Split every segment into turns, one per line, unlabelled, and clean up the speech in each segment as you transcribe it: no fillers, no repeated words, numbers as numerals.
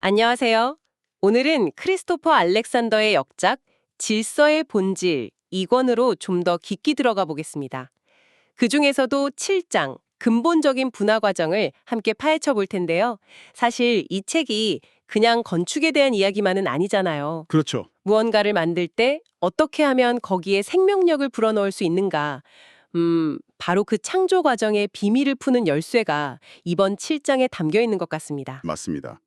안녕하세요. 오늘은 크리스토퍼 알렉산더의 역작 질서의 본질 2권으로 좀 더 깊이 들어가 보겠습니다. 그중에서도 7장 근본적인 분화 과정을 함께 파헤쳐 볼 텐데요. 사실 이 책이 그냥 건축에 대한 이야기만은 아니잖아요.
그렇죠.
무언가를 만들 때 어떻게 하면 거기에 생명력을 불어넣을 수 있는가? 바로 그 창조 과정의 비밀을 푸는 열쇠가 이번 7장에 담겨 있는 것 같습니다.
맞습니다.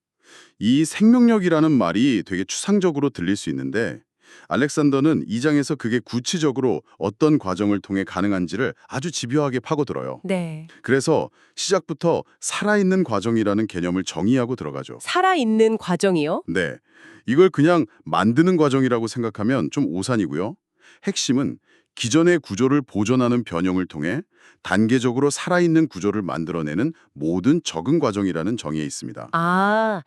이 생명력이라는 말이 되게 추상적으로 들릴 수 있는데 알렉산더는 이 장에서 그게 구체적으로 어떤 과정을 통해 가능한지를 아주 집요하게 파고들어요.
네.
그래서 시작부터 살아있는 과정이라는 개념을 정의하고 들어가죠.
살아있는 과정이요?
네. 이걸 그냥 만드는 과정이라고 생각하면 좀 오산이고요. 핵심은 기존의 구조를 보존하는 변형을 통해 단계적으로 살아있는 구조를 만들어내는 모든 적응 과정이라는 정의에 있습니다.
아,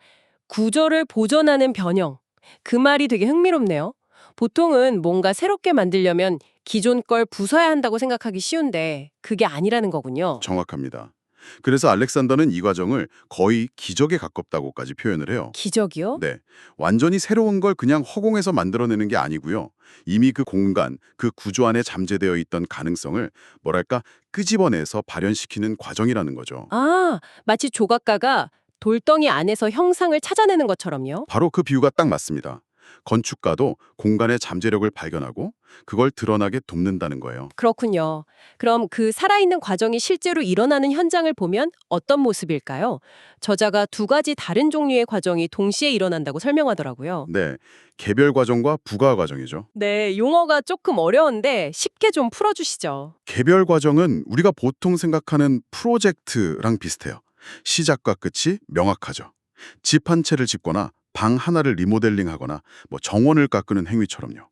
구조를 보존하는 변형. 그 말이 되게 흥미롭네요. 보통은 뭔가 새롭게 만들려면 기존 걸 부숴야 한다고 생각하기 쉬운데 그게 아니라는 거군요.
정확합니다. 그래서 알렉산더는 이 과정을 거의 기적에 가깝다고까지 표현을 해요.
기적이요?
네, 완전히 새로운 걸 그냥 허공에서 만들어내는 게 아니고요. 이미 그 공간, 그 구조 안에 잠재되어 있던 가능성을 뭐랄까 끄집어내서 발현시키는 과정이라는 거죠.
아, 마치 조각가가 돌덩이 안에서 형상을 찾아내는 것처럼요.
바로 그 비유가 딱 맞습니다. 건축가도 공간의 잠재력을 발견하고 그걸 드러나게 돕는다는 거예요.
그렇군요. 그럼 그 살아있는 과정이 실제로 일어나는 현장을 보면 어떤 모습일까요? 저자가 두 가지 다른 종류의 과정이 동시에 일어난다고 설명하더라고요.
네, 개별 과정과 부가 과정이죠.
네, 용어가 조금 어려운데 쉽게 좀 풀어주시죠.
개별 과정은 우리가 보통 생각하는 프로젝트랑 비슷해요. 시작과 끝이 명확하죠. 집 한 채를 짓거나 방 하나를 리모델링하거나 정원을 깎는 행위처럼요.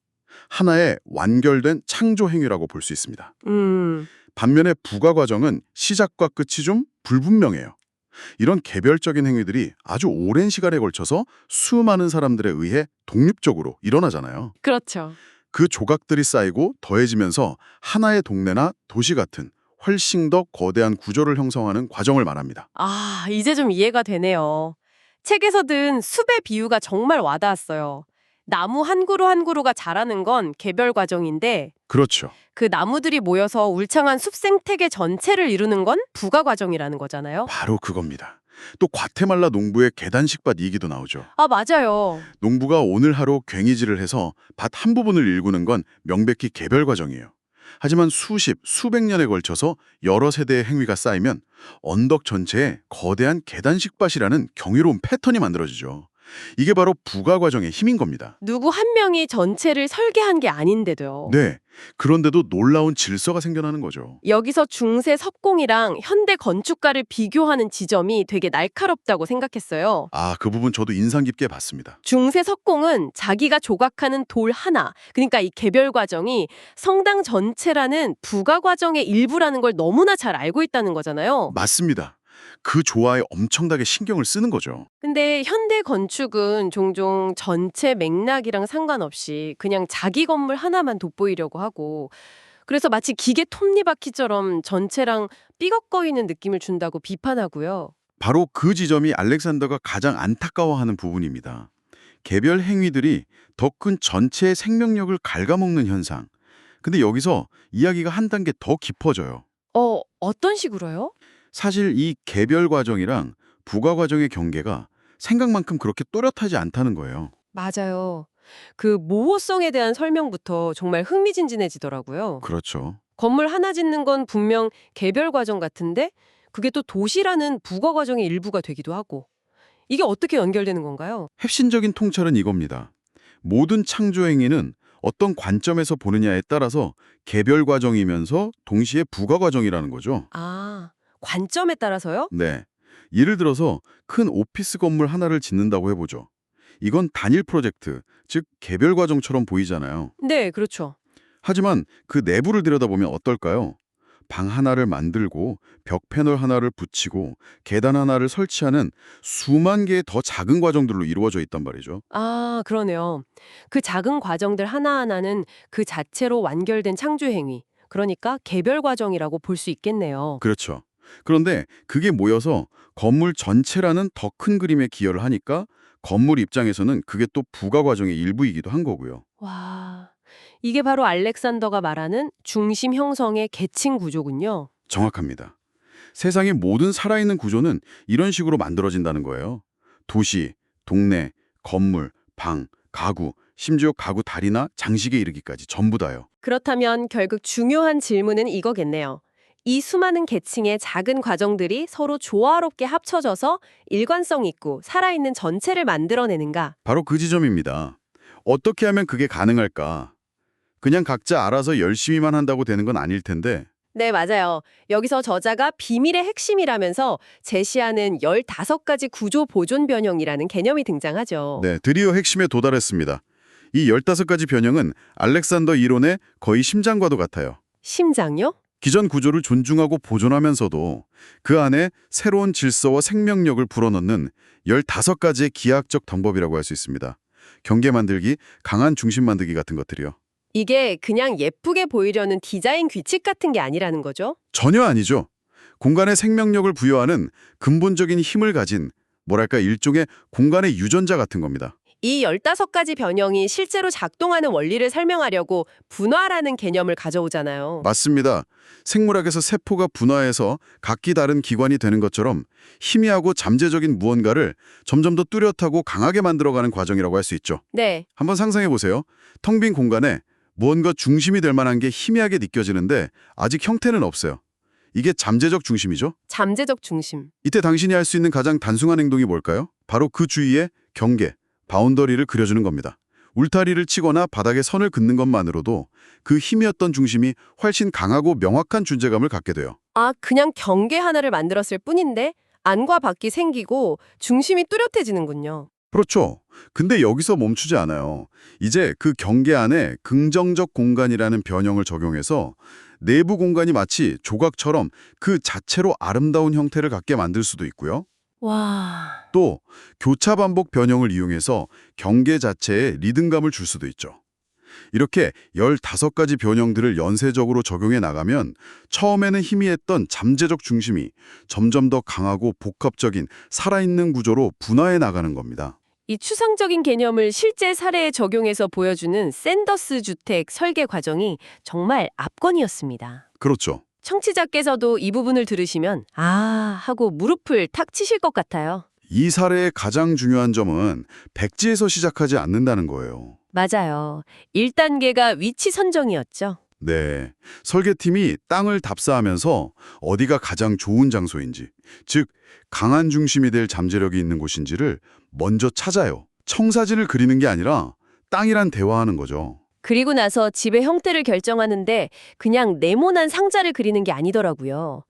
하나의 완결된 창조 행위라고 볼 수 있습니다.
음,
반면에 부가 과정은 시작과 끝이 좀 불분명해요. 이런 개별적인 행위들이 아주 오랜 시간에 걸쳐서 수많은 사람들에 의해 독립적으로 일어나잖아요.
그렇죠.
그 조각들이 쌓이고 더해지면서 하나의 동네나 도시 같은 훨씬 더 거대한 구조를 형성하는 과정을 말합니다.
아, 이제 좀 이해가 되네요. 책에서 든 숲의 비유가 정말 와닿았어요. 나무 한 그루 한 그루가 자라는 건 개별 과정인데
그렇죠.
그 나무들이 모여서 울창한 숲 생태계 전체를 이루는 건 부가 과정이라는 거잖아요.
바로 그겁니다. 또 과테말라 농부의 계단식밭 이기도 나오죠.
아, 맞아요.
농부가 오늘 하루 괭이질을 해서 밭 한 부분을 일구는 건 명백히 개별 과정이에요. 하지만 수십, 수백 년에 걸쳐서 여러 세대의 행위가 쌓이면 언덕 전체에 거대한 계단식밭이라는 경이로운 패턴이 만들어지죠. 이게 바로 부가 과정의 힘인 겁니다.
누구 한 명이 전체를 설계한 게 아닌데도요.
네, 그런데도 놀라운 질서가 생겨나는 거죠.
여기서 중세 석공이랑 현대 건축가를 비교하는 지점이 되게 날카롭다고 생각했어요.
아, 그 부분 저도 인상 깊게 봤습니다.
중세 석공은 자기가 조각하는 돌 하나, 그러니까 이 개별 과정이 성당 전체라는 부가 과정의 일부라는 걸 너무나 잘 알고 있다는 거잖아요.
맞습니다. 그 조화에 엄청나게 신경을 쓰는 거죠.
근데 현대 건축은 종종 전체 맥락이랑 상관없이 그냥 자기 건물 하나만 돋보이려고 하고 그래서 마치 기계 톱니바퀴처럼 전체랑 삐걱거리는 느낌을 준다고 비판하고요.
바로 그 지점이 알렉산더가 가장 안타까워하는 부분입니다. 개별 행위들이 더 큰 전체의 생명력을 갉아먹는 현상. 근데 여기서 이야기가 한 단계 더 깊어져요.
어떤 식으로요?
사실 이 개별 과정이랑 부가 과정의 경계가 생각만큼 그렇게 또렷하지 않다는 거예요.
맞아요. 그 모호성에 대한 설명부터 정말 흥미진진해지더라고요.
그렇죠.
건물 하나 짓는 건 분명 개별 과정 같은데 그게 또 도시라는 부가 과정의 일부가 되기도 하고 이게 어떻게 연결되는 건가요?
핵심적인 통찰은 이겁니다. 모든 창조 행위는 어떤 관점에서 보느냐에 따라서 개별 과정이면서 동시에 부가 과정이라는 거죠.
아, 관점에 따라서요?
네. 예를 들어서 큰 오피스 건물 하나를 짓는다고 해보죠. 이건 단일 프로젝트, 즉 개별 과정처럼 보이잖아요.
네, 그렇죠.
하지만 그 내부를 들여다보면 어떨까요? 방 하나를 만들고 벽 패널 하나를 붙이고 계단 하나를 설치하는 수만 개의 더 작은 과정들로 이루어져 있단 말이죠.
아, 그러네요. 그 작은 과정들 하나하나는 그 자체로 완결된 창조 행위. 그러니까 개별 과정이라고 볼 수 있겠네요.
그렇죠. 그런데 그게 모여서 건물 전체라는 더 큰 그림에 기여를 하니까 건물 입장에서는 그게 또 부가 과정의 일부이기도 한 거고요.
와, 이게 바로 알렉산더가 말하는 중심 형성의 계층 구조군요.
정확합니다. 세상의 모든 살아있는 구조는 이런 식으로 만들어진다는 거예요. 도시, 동네, 건물, 방, 가구, 심지어 가구 다리나 장식에 이르기까지 전부 다요.
그렇다면 결국 중요한 질문은 이거겠네요. 이 수많은 계층의 작은 과정들이 서로 조화롭게 합쳐져서 일관성 있고 살아있는 전체를 만들어내는가?
바로 그 지점입니다. 어떻게 하면 그게 가능할까? 그냥 각자 알아서 열심히만 한다고 되는 건 아닐 텐데
네, 맞아요. 여기서 저자가 비밀의 핵심이라면서 제시하는 15가지 구조 보존 변형이라는 개념이 등장하죠.
네, 드디어 핵심에 도달했습니다. 이 15가지 변형은 알렉산더 이론의 거의 심장과도 같아요.
심장요?
기존 구조를 존중하고 보존하면서도 그 안에 새로운 질서와 생명력을 불어넣는 15가지의 기하학적 방법이라고 할 수 있습니다. 경계 만들기, 강한 중심 만들기 같은 것들이요.
이게 그냥 예쁘게 보이려는 디자인 규칙 같은 게 아니라는 거죠?
전혀 아니죠. 공간에 생명력을 부여하는 근본적인 힘을 가진 뭐랄까 일종의 공간의 유전자 같은 겁니다.
이 15가지 변형이 실제로 작동하는 원리를 설명하려고 분화라는 개념을 가져오잖아요.
맞습니다. 생물학에서 세포가 분화해서 각기 다른 기관이 되는 것처럼 희미하고 잠재적인 무언가를 점점 더 뚜렷하고 강하게 만들어가는 과정이라고 할 수 있죠.
네,
한번 상상해 보세요. 텅 빈 공간에 무언가 중심이 될 만한 게 희미하게 느껴지는데 아직 형태는 없어요. 이게 잠재적 중심이죠.
잠재적 중심.
이때 당신이 할 수 있는 가장 단순한 행동이 뭘까요? 바로 그 주위에 경계, 바운더리를 그려주는 겁니다. 울타리를 치거나 바닥에 선을 긋는 것만으로도 그 힘이었던 중심이 훨씬 강하고 명확한 존재감을 갖게 돼요.
아, 그냥 경계 하나를 만들었을 뿐인데 안과 밖이 생기고 중심이 뚜렷해지는군요.
그렇죠. 근데 여기서 멈추지 않아요. 이제 그 경계 안에 긍정적 공간이라는 변형을 적용해서 내부 공간이 마치 조각처럼 그 자체로 아름다운 형태를 갖게 만들 수도 있고요.
와,
또 교차 반복 변형을 이용해서 경계 자체에 리듬감을 줄 수도 있죠. 이렇게 15가지 변형들을 연쇄적으로 적용해 나가면 처음에는 희미했던 잠재적 중심이 점점 더 강하고 복합적인 살아있는 구조로 분화해 나가는 겁니다.
이 추상적인 개념을 실제 사례에 적용해서 보여주는 샌더스 주택 설계 과정이 정말 압권이었습니다.
그렇죠.
청취자께서도 이 부분을 들으시면 아 하고 무릎을 탁 치실 것 같아요.
이 사례의 가장 중요한 점은 백지에서 시작하지 않는다는 거예요.
맞아요. 1단계가 위치 선정이었죠.
네, 설계팀이 땅을 답사하면서 어디가 가장 좋은 장소인지, 즉 강한 중심이 될 잠재력이 있는 곳인지를 먼저 찾아요. 청사진을 그리는 게 아니라 땅이란 대화하는 거죠.
그리고 나서 집의 형태를 결정하는데 그냥 네모난 상자를 그리는 게 아니더라고요.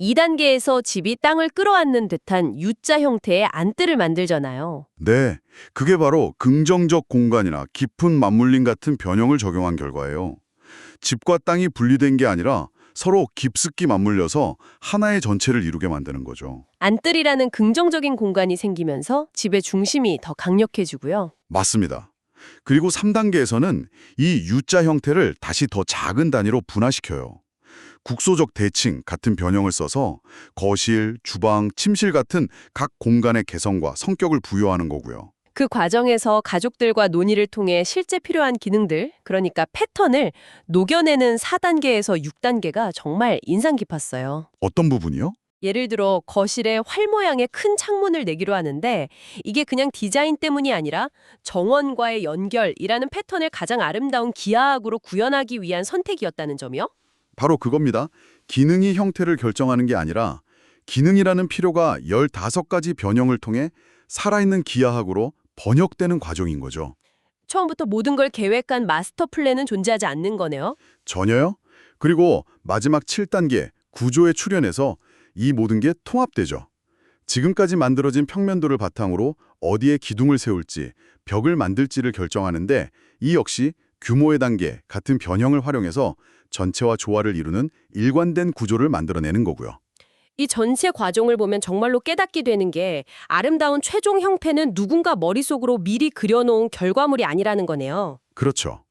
2단계에서 집이 땅을 끌어안는 듯한 U자 형태의 안뜰을 만들잖아요.
네, 그게 바로 긍정적 공간이나 깊은 맞물림 같은 변형을 적용한 결과예요. 집과 땅이 분리된 게 아니라 서로 깊숙이 맞물려서 하나의 전체를 이루게 만드는 거죠.
안뜰이라는 긍정적인 공간이 생기면서 집의 중심이 더 강력해지고요.
맞습니다. 그리고 3단계에서는 이 U자 형태를 다시 더 작은 단위로 분화시켜요. 국소적 대칭 같은 변형을 써서 거실, 주방, 침실 같은 각 공간의 개성과 성격을 부여하는 거고요.
그 과정에서 가족들과 논의를 통해 실제 필요한 기능들, 그러니까 패턴을 녹여내는 4단계에서 6단계가 정말 인상 깊었어요.
어떤 부분이요?
예를 들어 거실에 활 모양의 큰 창문을 내기로 하는데 이게 그냥 디자인 때문이 아니라 정원과의 연결이라는 패턴을 가장 아름다운 기하학으로 구현하기 위한 선택이었다는 점이요.
바로 그겁니다. 기능이 형태를 결정하는 게 아니라 기능이라는 필요가 15가지 변형을 통해 살아있는 기하학으로 번역되는 과정인 거죠.
처음부터 모든 걸 계획한 마스터 플랜은 존재하지 않는 거네요.
전혀요? 그리고 마지막 7단계 구조의 출현에서 이 모든 게 통합되죠. 지금까지 만들어진 평면도를 바탕으로 어디에 기둥을 세울지, 벽을 만들지를 결정하는데 이 역시 규모의 단계 같은 변형을 활용해서 전체와 조화를 이루는 일관된 구조를 만들어내는 거고요.
이 전체 과정을 보면 정말로 깨닫게 되는 게 아름다운 최종 형태는 누군가 머릿속으로 미리 그려놓은 결과물이 아니라는 거네요.
그렇죠.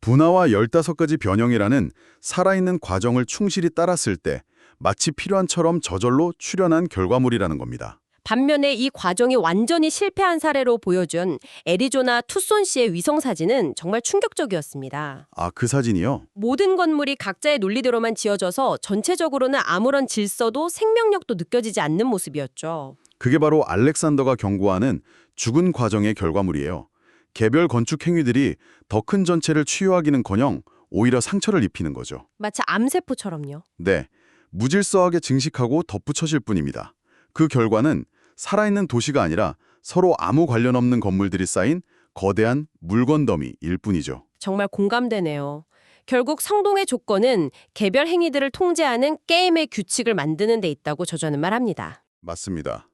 분화와 15가지 변형이라는 살아있는 과정을 충실히 따랐을 때 마치 필요한처럼 저절로 출현한 결과물이라는 겁니다.
반면에 이 과정이 완전히 실패한 사례로 보여준 애리조나 투손 시의 위성 사진은 정말 충격적이었습니다.
아, 그 사진이요?
모든 건물이 각자의 논리대로만 지어져서 전체적으로는 아무런 질서도 생명력도 느껴지지 않는 모습이었죠.
그게 바로 알렉산더가 경고하는 죽은 과정의 결과물이에요. 개별 건축 행위들이 더 큰 전체를 치유하기는커녕 오히려 상처를 입히는 거죠.
마치 암세포처럼요.
네, 무질서하게 증식하고 덧붙여질 뿐입니다. 그 결과는 살아있는 도시가 아니라 서로 아무 관련 없는 건물들이 쌓인 거대한 물건 더미일 뿐이죠.
정말 공감되네요. 결국 성동의 조건은 개별 행위들을 통제하는 게임의 규칙을 만드는 데 있다고 저자는 말합니다.
맞습니다.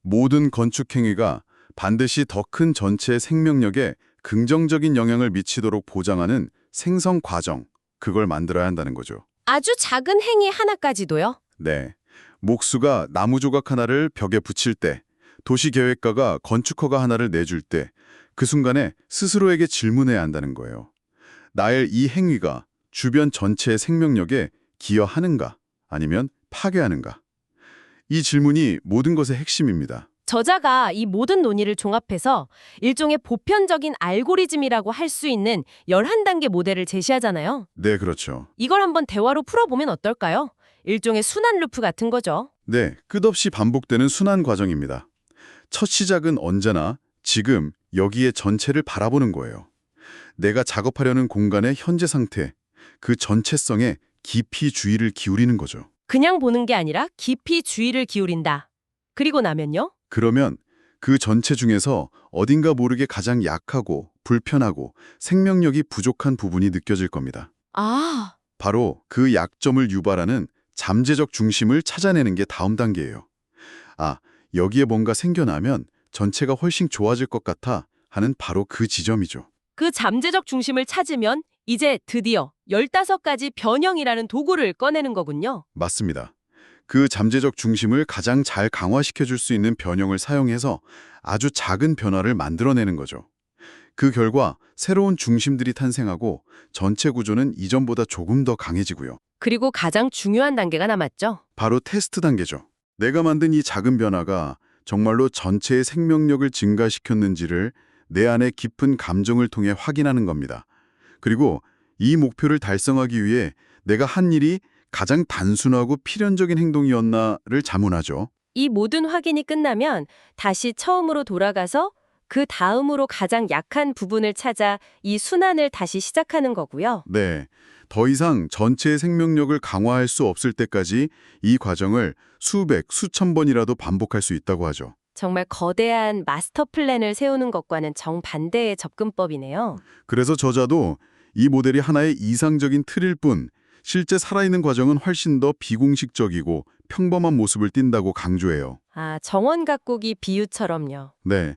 모든 건축 행위가 반드시 더 큰 전체의 생명력에 긍정적인 영향을 미치도록 보장하는 생성 과정, 그걸 만들어야 한다는 거죠.
아주 작은 행위 하나까지도요?
네. 목수가 나무 조각 하나를 벽에 붙일 때, 도시계획가가 건축허가 하나를 내줄 때, 그 순간에 스스로에게 질문해야 한다는 거예요. 나의 이 행위가 주변 전체의 생명력에 기여하는가, 아니면 파괴하는가? 이 질문이 모든 것의 핵심입니다.
저자가 이 모든 논의를 종합해서 일종의 보편적인 알고리즘이라고 할 수 있는 11단계 모델을 제시하잖아요.
네, 그렇죠.
이걸 한번 대화로 풀어보면 어떨까요? 일종의 순환 루프 같은 거죠.
네, 끝없이 반복되는 순환 과정입니다. 첫 시작은 언제나 지금, 여기에 전체를 바라보는 거예요. 내가 작업하려는 공간의 현재 상태, 그 전체성에 깊이 주의를 기울이는 거죠.
그냥 보는 게 아니라 깊이 주의를 기울인다. 그리고 나면요?
그러면 그 전체 중에서 어딘가 모르게 가장 약하고 불편하고 생명력이 부족한 부분이 느껴질 겁니다.
아,
바로 그 약점을 유발하는 잠재적 중심을 찾아내는 게 다음 단계예요. 아, 여기에 뭔가 생겨나면 전체가 훨씬 좋아질 것 같아 하는 바로 그 지점이죠.
그 잠재적 중심을 찾으면 이제 드디어 15가지 변형이라는 도구를 꺼내는 거군요.
맞습니다. 그 잠재적 중심을 가장 잘 강화시켜줄 수 있는 변형을 사용해서 아주 작은 변화를 만들어내는 거죠. 그 결과 새로운 중심들이 탄생하고 전체 구조는 이전보다 조금 더 강해지고요.
그리고 가장 중요한 단계가 남았죠.
바로 테스트 단계죠. 내가 만든 이 작은 변화가 정말로 전체의 생명력을 증가시켰는지를 내 안의 깊은 감정을 통해 확인하는 겁니다. 그리고 이 목표를 달성하기 위해 내가 한 일이 가장 단순하고 필연적인 행동이었나를 자문하죠.
이 모든 확인이 끝나면 다시 처음으로 돌아가서 그 다음으로 가장 약한 부분을 찾아 이 순환을 다시 시작하는 거고요.
네, 더 이상 전체의 생명력을 강화할 수 없을 때까지 이 과정을 수백, 수천 번이라도 반복할 수 있다고 하죠.
정말 거대한 마스터 플랜을 세우는 것과는 정반대의 접근법이네요.
그래서 저자도 이 모델이 하나의 이상적인 틀일 뿐 실제 살아있는 과정은 훨씬 더 비공식적이고 평범한 모습을 띈다고 강조해요.
아, 정원 가꾸기 비유처럼요.
네,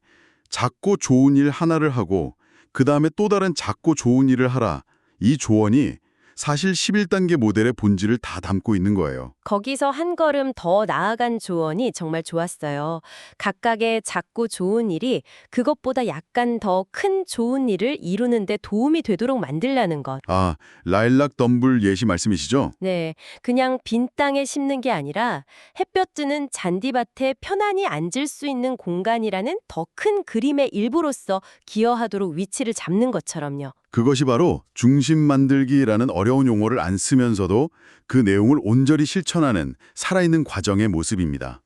작고 좋은 일 하나를 하고 그 다음에 또 다른 작고 좋은 일을 하라. 이 조언이 사실 11단계 모델의 본질을 다 담고 있는 거예요.
거기서 한 걸음 더 나아간 조언이 정말 좋았어요. 각각의 작고 좋은 일이 그것보다 약간 더 큰 좋은 일을 이루는 데 도움이 되도록 만들라는 것.
아, 라일락 덤블 예시 말씀이시죠?
네, 그냥 빈 땅에 심는 게 아니라 햇볕 드는 잔디밭에 편안히 앉을 수 있는 공간이라는 더 큰 그림의 일부로서 기여하도록 위치를 잡는 것처럼요.
그것이 바로 중심 만들기라는 어려운 용어를 안 쓰면서도 그 내용을 온전히 실천하는 살아있는 과정의 모습입니다.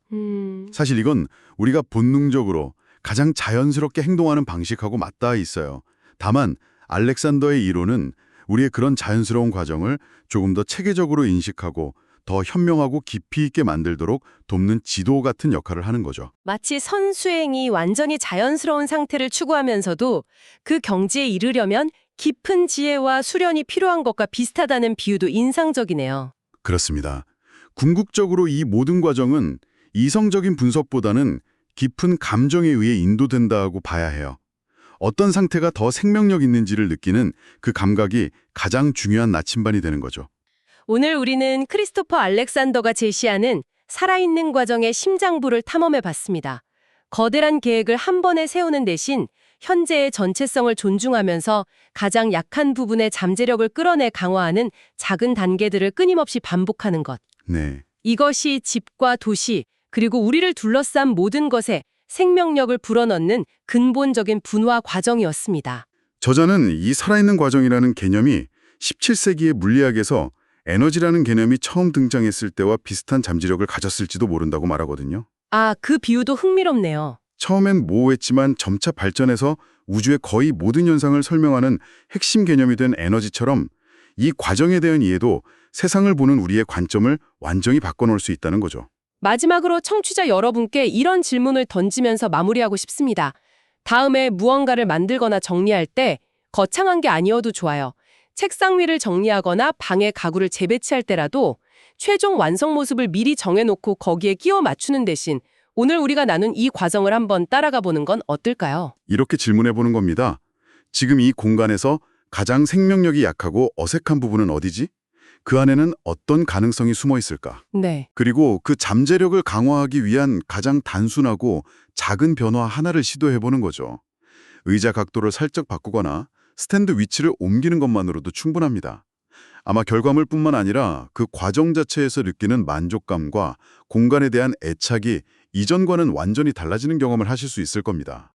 사실 이건 우리가 본능적으로 가장 자연스럽게 행동하는 방식하고 맞닿아 있어요. 다만 알렉산더의 이론은 우리의 그런 자연스러운 과정을 조금 더 체계적으로 인식하고 더 현명하고 깊이 있게 만들도록 돕는 지도 같은 역할을 하는 거죠.
마치 선수행이 완전히 자연스러운 상태를 추구하면서도 그 경지에 이르려면 깊은 지혜와 수련이 필요한 것과 비슷하다는 비유도 인상적이네요.
그렇습니다. 궁극적으로 이 모든 과정은 이성적인 분석보다는 깊은 감정에 의해 인도된다고 봐야 해요. 어떤 상태가 더 생명력 있는지를 느끼는 그 감각이 가장 중요한 나침반이 되는 거죠.
오늘 우리는 크리스토퍼 알렉산더가 제시하는 살아있는 과정의 심장부를 탐험해 봤습니다. 거대한 계획을 한 번에 세우는 대신 현재의 전체성을 존중하면서 가장 약한 부분의 잠재력을 끌어내 강화하는 작은 단계들을 끊임없이 반복하는 것.
네.
이것이 집과 도시, 그리고 우리를 둘러싼 모든 것에 생명력을 불어넣는 근본적인 분화 과정이었습니다.
저자는 이 살아있는 과정이라는 개념이 17세기의 물리학에서 에너지라는 개념이 처음 등장했을 때와 비슷한 잠재력을 가졌을지도 모른다고 말하거든요.
아, 그 비유도 흥미롭네요.
처음엔 모호했지만 점차 발전해서 우주의 거의 모든 현상을 설명하는 핵심 개념이 된 에너지처럼 이 과정에 대한 이해도 세상을 보는 우리의 관점을 완전히 바꿔놓을 수 있다는 거죠.
마지막으로 청취자 여러분께 이런 질문을 던지면서 마무리하고 싶습니다. 다음에 무언가를 만들거나 정리할 때 거창한 게 아니어도 좋아요. 책상 위를 정리하거나 방에 가구를 재배치할 때라도 최종 완성 모습을 미리 정해놓고 거기에 끼워 맞추는 대신 오늘 우리가 나눈 이 과정을 한번 따라가 보는 건 어떨까요?
이렇게 질문해 보는 겁니다. 지금 이 공간에서 가장 생명력이 약하고 어색한 부분은 어디지? 그 안에는 어떤 가능성이 숨어 있을까?
네.
그리고 그 잠재력을 강화하기 위한 가장 단순하고 작은 변화 하나를 시도해 보는 거죠. 의자 각도를 살짝 바꾸거나 스탠드 위치를 옮기는 것만으로도 충분합니다. 아마 결과물뿐만 아니라 그 과정 자체에서 느끼는 만족감과 공간에 대한 애착이 이전과는 완전히 달라지는 경험을 하실 수 있을 겁니다.